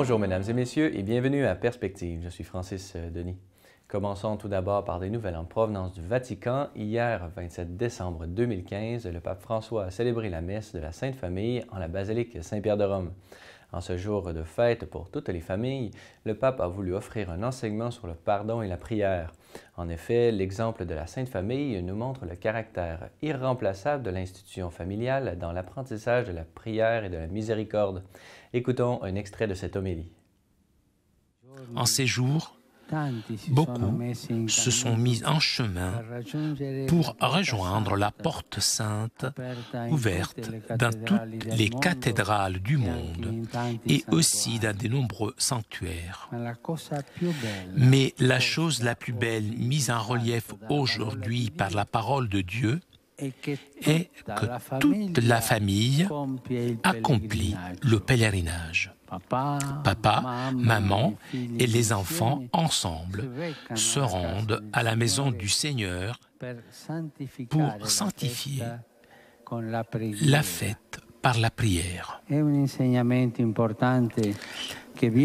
Bonjour mesdames et messieurs et bienvenue à Perspective. Je suis Francis Denis. Commençons tout d'abord par des nouvelles en provenance du Vatican. Hier, 27 décembre 2015, le pape François a célébré la messe de la Sainte Famille en la basilique Saint-Pierre de Rome. En ce jour de fête pour toutes les familles, le pape a voulu offrir un enseignement sur le pardon et la prière. En effet, l'exemple de la Sainte Famille nous montre le caractère irremplaçable de l'institution familiale dans l'apprentissage de la prière et de la miséricorde. Écoutons un extrait de cette homélie. En ces jours, beaucoup se sont mis en chemin pour rejoindre la porte sainte ouverte dans toutes les cathédrales du monde et aussi dans de nombreux sanctuaires. Mais la chose la plus belle mise en relief aujourd'hui par la parole de Dieu est que toute la famille accomplit le pèlerinage. Papa, maman et les enfants ensemble se rendent à la maison du Seigneur pour sanctifier la fête par la prière.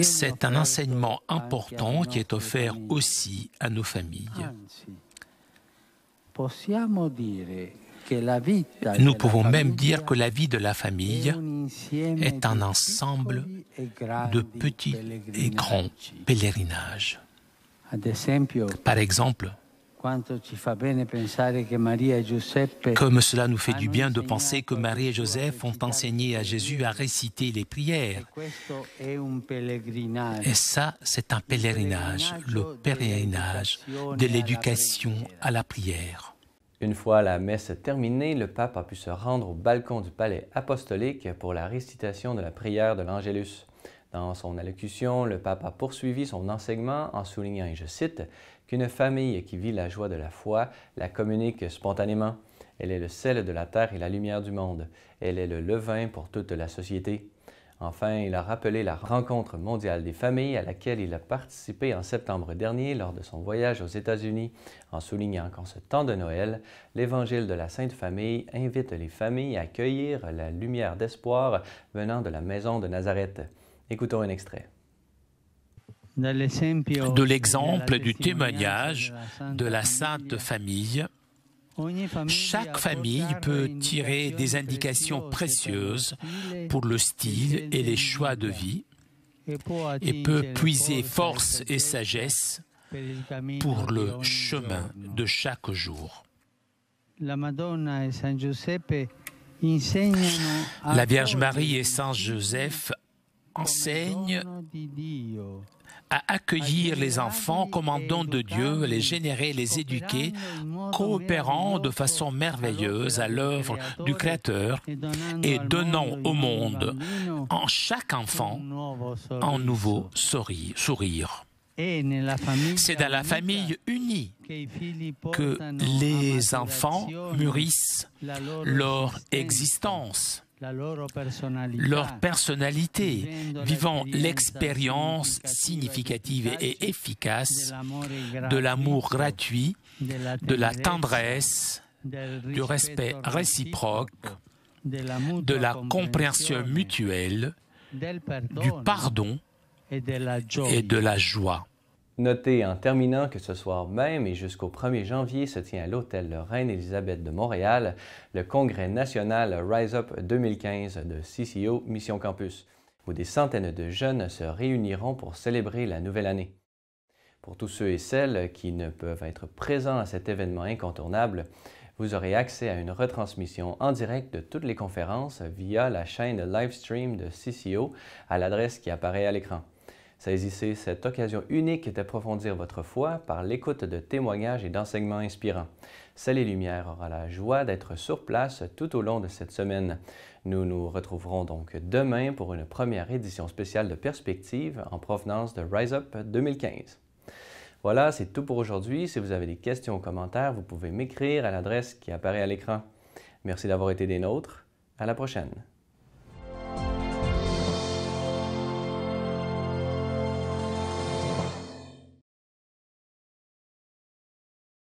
C'est un enseignement important qui est offert aussi à nos familles. Nous pouvons même dire que la vie de la famille est un ensemble de petits et grands pèlerinages. Par exemple, comme cela nous fait du bien de penser que Marie et Joseph ont enseigné à Jésus à réciter les prières. Et ça, c'est un pèlerinage, le pèlerinage de l'éducation à la prière. Une fois la messe terminée, le pape a pu se rendre au balcon du palais apostolique pour la récitation de la prière de l'Angélus. Dans son allocution, le pape a poursuivi son enseignement en soulignant, et je cite, qu'une famille qui vit la joie de la foi la communique spontanément. Elle est le sel de la terre et la lumière du monde. Elle est le levain pour toute la société. Enfin, il a rappelé la rencontre mondiale des familles à laquelle il a participé en septembre dernier lors de son voyage aux États-Unis, en soulignant qu'en ce temps de Noël, l'Évangile de la Sainte Famille invite les familles à accueillir la lumière d'espoir venant de la maison de Nazareth. Écoutons un extrait. De l'exemple du témoignage de la Sainte Famille, chaque famille peut tirer des indications précieuses pour le style et les choix de vie et peut puiser force et sagesse pour le chemin de chaque jour. La Vierge Marie et Saint Joseph enseignent à accueillir les enfants comme un don de Dieu, les générer, les éduquer, coopérant de façon merveilleuse à l'œuvre du Créateur et donnant au monde, en chaque enfant, un nouveau sourire. C'est dans la famille unie que les enfants mûrissent leur existence, leur personnalité, vivant l'expérience significative et efficace de l'amour gratuit, de la tendresse, du respect réciproque, de la compréhension mutuelle, du pardon et de la joie. Notez en terminant que ce soir même et jusqu'au 1er janvier se tient à l'hôtel Reine-Élisabeth de Montréal le congrès national Rise Up 2015 de CCO Mission Campus, où des centaines de jeunes se réuniront pour célébrer la nouvelle année. Pour tous ceux et celles qui ne peuvent être présents à cet événement incontournable, vous aurez accès à une retransmission en direct de toutes les conférences via la chaîne Livestream de CCO à l'adresse qui apparaît à l'écran. Saisissez cette occasion unique d'approfondir votre foi par l'écoute de témoignages et d'enseignements inspirants. Salle et Lumière aura la joie d'être sur place tout au long de cette semaine. Nous nous retrouverons donc demain pour une première édition spéciale de Perspective en provenance de Rise Up 2015. Voilà, c'est tout pour aujourd'hui. Si vous avez des questions ou commentaires, vous pouvez m'écrire à l'adresse qui apparaît à l'écran. Merci d'avoir été des nôtres. À la prochaine.